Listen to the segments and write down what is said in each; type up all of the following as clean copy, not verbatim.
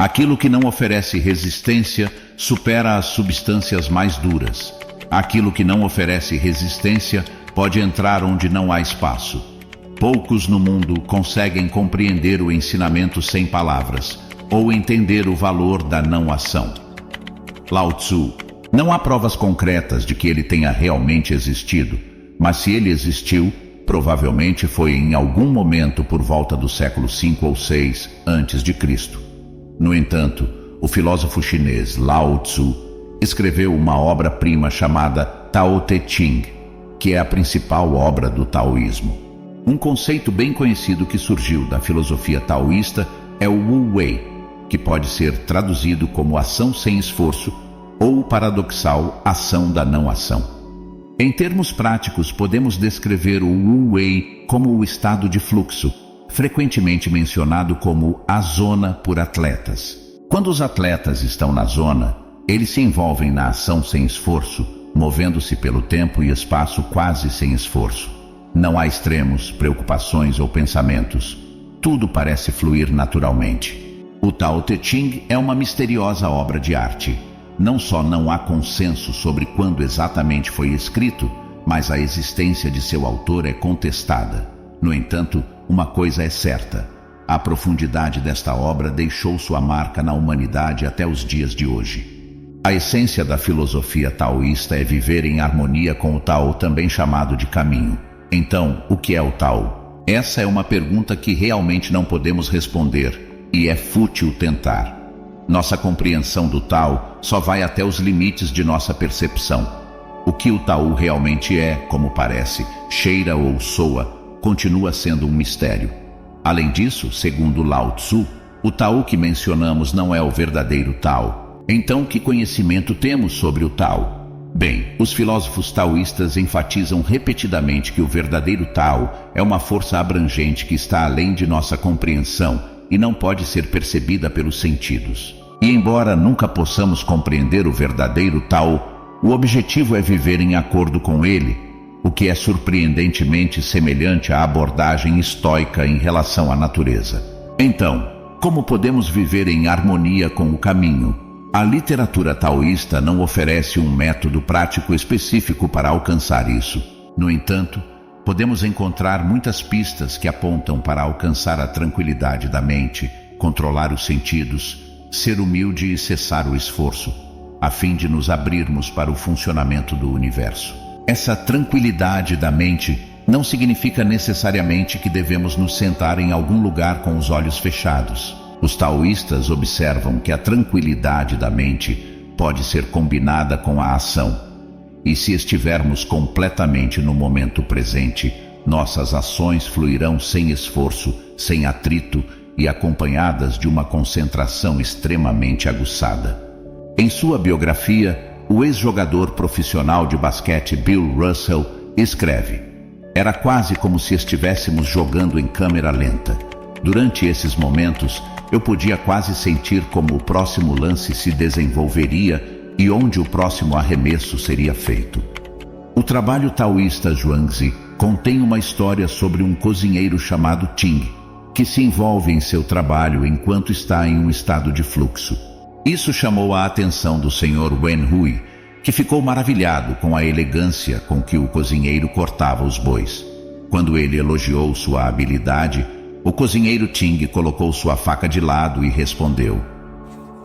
Aquilo que não oferece resistência supera as substâncias mais duras. Aquilo que não oferece resistência pode entrar onde não há espaço. Poucos no mundo conseguem compreender o ensinamento sem palavras, ou entender o valor da não-ação. Lao Tzu. Não há provas concretas de que ele tenha realmente existido, mas se ele existiu, provavelmente foi em algum momento por volta do século V ou VI a.C. No entanto, o filósofo chinês Lao Tzu escreveu uma obra-prima chamada Tao Te Ching, que é a principal obra do taoísmo. Um conceito bem conhecido que surgiu da filosofia taoísta é o Wu Wei, que pode ser traduzido como ação sem esforço ou o paradoxal ação da não-ação. Em termos práticos, podemos descrever o Wu Wei como o estado de fluxo, frequentemente mencionado como a zona por atletas. Quando os atletas estão na zona, eles se envolvem na ação sem esforço, movendo-se pelo tempo e espaço quase sem esforço. Não há extremos, preocupações ou pensamentos. Tudo parece fluir naturalmente. O Tao Te Ching é uma misteriosa obra de arte. Não só não há consenso sobre quando exatamente foi escrito, mas a existência de seu autor é contestada. No entanto, uma coisa é certa: a profundidade desta obra deixou sua marca na humanidade até os dias de hoje. A essência da filosofia taoísta é viver em harmonia com o Tao, também chamado de caminho. Então, o que é o Tao? Essa é uma pergunta que realmente não podemos responder, e é fútil tentar. Nossa compreensão do Tao só vai até os limites de nossa percepção. O que o Tao realmente é, como parece, cheira ou soa, continua sendo um mistério. Além disso, segundo Lao Tzu, o Tao que mencionamos não é o verdadeiro Tao. Então, que conhecimento temos sobre o Tao? Bem, os filósofos taoístas enfatizam repetidamente que o verdadeiro Tao é uma força abrangente que está além de nossa compreensão e não pode ser percebida pelos sentidos. E embora nunca possamos compreender o verdadeiro Tao, o objetivo é viver em acordo com ele, o que é surpreendentemente semelhante à abordagem estoica em relação à natureza. Então, como podemos viver em harmonia com o caminho? A literatura taoísta não oferece um método prático específico para alcançar isso. No entanto, podemos encontrar muitas pistas que apontam para alcançar a tranquilidade da mente, controlar os sentidos, ser humilde e cessar o esforço, a fim de nos abrirmos para o funcionamento do universo. Essa tranquilidade da mente não significa necessariamente que devemos nos sentar em algum lugar com os olhos fechados. Os taoístas observam que a tranquilidade da mente pode ser combinada com a ação. E se estivermos completamente no momento presente, nossas ações fluirão sem esforço, sem atrito e acompanhadas de uma concentração extremamente aguçada. Em sua biografia, o ex-jogador profissional de basquete Bill Russell escreve: "Era quase como se estivéssemos jogando em câmera lenta. Durante esses momentos, eu podia quase sentir como o próximo lance se desenvolveria e onde o próximo arremesso seria feito." O trabalho taoísta Zhuangzi contém uma história sobre um cozinheiro chamado Ting, que se envolve em seu trabalho enquanto está em um estado de fluxo. Isso chamou a atenção do Sr. Wen Hui, que ficou maravilhado com a elegância com que o cozinheiro cortava os bois. Quando ele elogiou sua habilidade, o cozinheiro Ting colocou sua faca de lado e respondeu: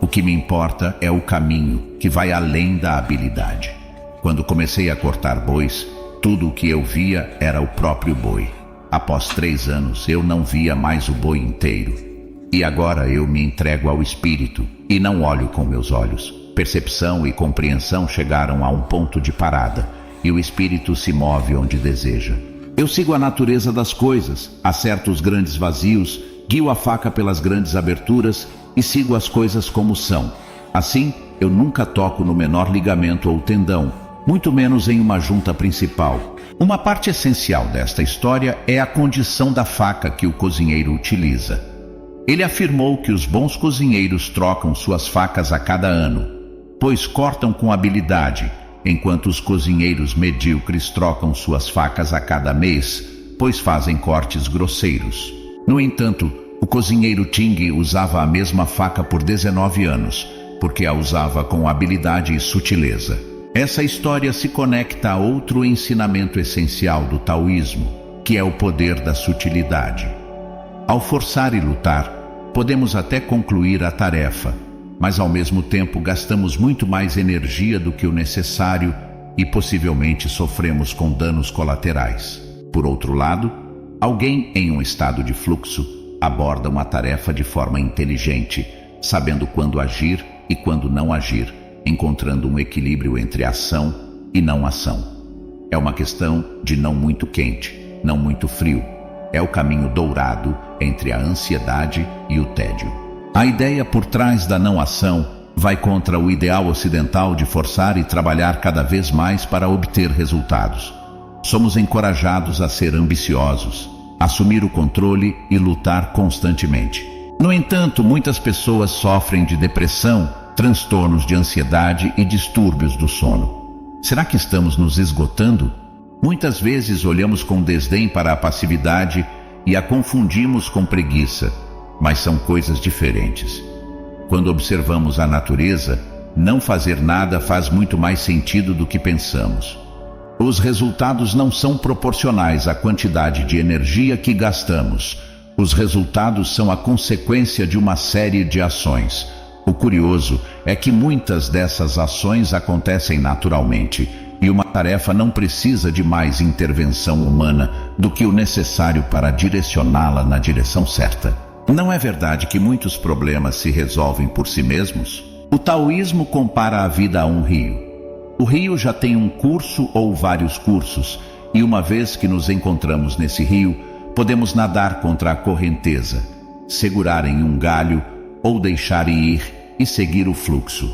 "O que me importa é o caminho, que vai além da habilidade. Quando comecei a cortar bois, tudo o que eu via era o próprio boi. Após 3 anos, eu não via mais o boi inteiro. E agora eu me entrego ao espírito e não olho com meus olhos. Percepção e compreensão chegaram a um ponto de parada, e o espírito se move onde deseja. Eu sigo a natureza das coisas, acerto os grandes vazios, guio a faca pelas grandes aberturas e sigo as coisas como são. Assim, eu nunca toco no menor ligamento ou tendão, muito menos em uma junta principal." Uma parte essencial desta história é a condição da faca que o cozinheiro utiliza. Ele afirmou que os bons cozinheiros trocam suas facas a cada ano, pois cortam com habilidade, enquanto os cozinheiros medíocres trocam suas facas a cada mês, pois fazem cortes grosseiros. No entanto, O cozinheiro Ting usava a mesma faca por 19 anos, porque a usava com habilidade e sutileza. Essa história se conecta a outro ensinamento essencial do taoísmo, que é o poder da sutilidade. Ao forçar e lutar, podemos até concluir a tarefa, mas ao mesmo tempo gastamos muito mais energia do que o necessário e possivelmente sofremos com danos colaterais. Por outro lado, alguém em um estado de fluxo aborda uma tarefa de forma inteligente, sabendo quando agir e quando não agir, encontrando um equilíbrio entre ação e não ação. É uma questão de não muito quente, não muito frio. É o caminho dourado entre a ansiedade e o tédio. A ideia por trás da não ação vai contra o ideal ocidental de forçar e trabalhar cada vez mais para obter resultados. Somos encorajados a ser ambiciosos, assumir o controle e lutar constantemente. No entanto, muitas pessoas sofrem de depressão, transtornos de ansiedade e distúrbios do sono. Será que estamos nos esgotando? Muitas vezes olhamos com desdém para a passividade e a confundimos com preguiça, mas são coisas diferentes. Quando observamos a natureza, não fazer nada faz muito mais sentido do que pensamos. Os resultados não são proporcionais à quantidade de energia que gastamos. Os resultados são a consequência de uma série de ações. O curioso é que muitas dessas ações acontecem naturalmente, e uma tarefa não precisa de mais intervenção humana do que o necessário para direcioná-la na direção certa. Não é verdade que muitos problemas se resolvem por si mesmos? O taoísmo compara a vida a um rio. O rio já tem um curso ou vários cursos, e uma vez que nos encontramos nesse rio, podemos nadar contra a correnteza, segurar em um galho ou deixar ir e seguir o fluxo.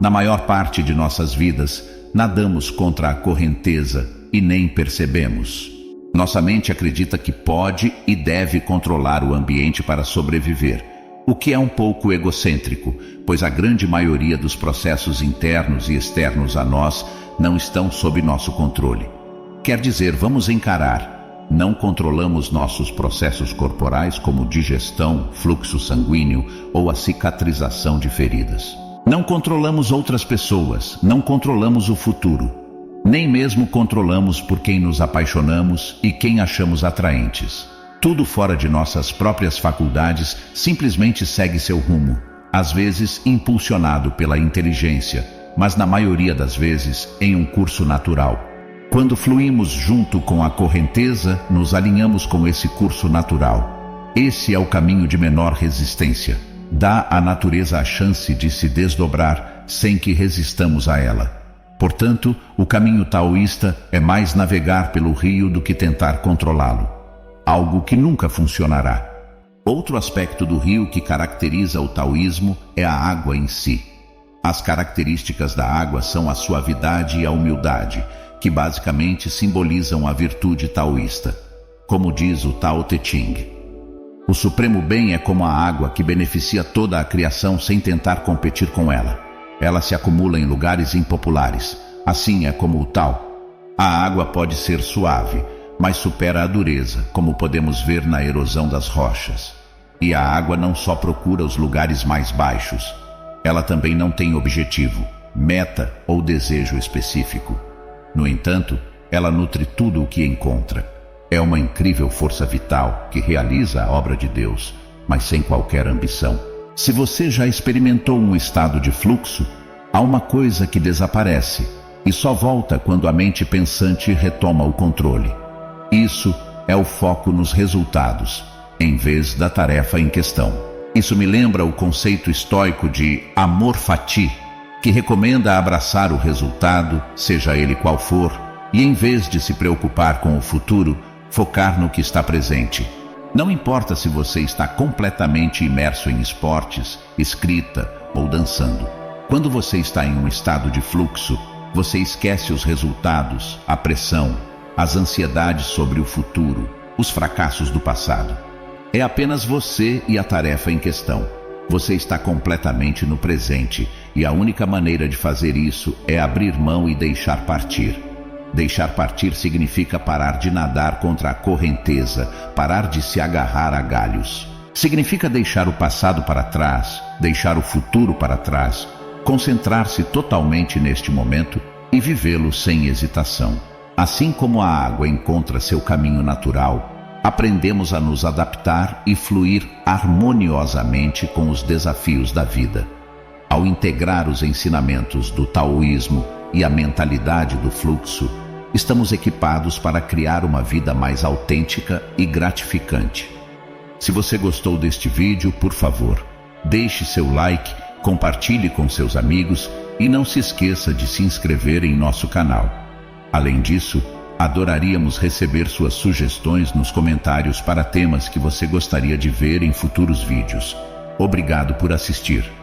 Na maior parte de nossas vidas, nadamos contra a correnteza e nem percebemos. Nossa mente acredita que pode e deve controlar o ambiente para sobreviver, o que é um pouco egocêntrico, pois a grande maioria dos processos internos e externos a nós não estão sob nosso controle. Quer dizer, vamos encarar. Não controlamos nossos processos corporais como digestão, fluxo sanguíneo ou a cicatrização de feridas. Não controlamos outras pessoas, não controlamos o futuro. Nem mesmo controlamos por quem nos apaixonamos e quem achamos atraentes. Tudo fora de nossas próprias faculdades simplesmente segue seu rumo, às vezes impulsionado pela inteligência, mas na maioria das vezes em um curso natural. Quando fluímos junto com a correnteza, nos alinhamos com esse curso natural. Esse é o caminho de menor resistência. Dá à natureza a chance de se desdobrar sem que resistamos a ela. Portanto, o caminho taoísta é mais navegar pelo rio do que tentar controlá-lo. Algo que nunca funcionará. Outro aspecto do rio que caracteriza o taoísmo é a água em si. As características da água são a suavidade e a humildade, que basicamente simbolizam a virtude taoísta. Como diz o Tao Te Ching, o supremo bem é como a água que beneficia toda a criação sem tentar competir com ela. Ela se acumula em lugares impopulares. Assim é como o Tao. A água pode ser suave, mas supera a dureza, como podemos ver na erosão das rochas. E a água não só procura os lugares mais baixos, ela também não tem objetivo, meta ou desejo específico. No entanto, ela nutre tudo o que encontra. É uma incrível força vital que realiza a obra de Deus, mas sem qualquer ambição. Se você já experimentou um estado de fluxo, há uma coisa que desaparece e só volta quando a mente pensante retoma o controle. Isso é o foco nos resultados, em vez da tarefa em questão. Isso me lembra o conceito estoico de amor fati, que recomenda abraçar o resultado, seja ele qual for, e em vez de se preocupar com o futuro, focar no que está presente. Não importa se você está completamente imerso em esportes, escrita ou dançando. Quando você está em um estado de fluxo, você esquece os resultados, a pressão, as ansiedades sobre o futuro, os fracassos do passado. É apenas você e a tarefa em questão. Você está completamente no presente e a única maneira de fazer isso é abrir mão e deixar partir. Deixar partir significa parar de nadar contra a correnteza, parar de se agarrar a galhos. Significa deixar o passado para trás, deixar o futuro para trás, concentrar-se totalmente neste momento e vivê-lo sem hesitação. Assim como a água encontra seu caminho natural, aprendemos a nos adaptar e fluir harmoniosamente com os desafios da vida. Ao integrar os ensinamentos do taoísmo e a mentalidade do fluxo, estamos equipados para criar uma vida mais autêntica e gratificante. Se você gostou deste vídeo, por favor, deixe seu like, compartilhe com seus amigos e não se esqueça de se inscrever em nosso canal. Além disso, adoraríamos receber suas sugestões nos comentários para temas que você gostaria de ver em futuros vídeos. Obrigado por assistir.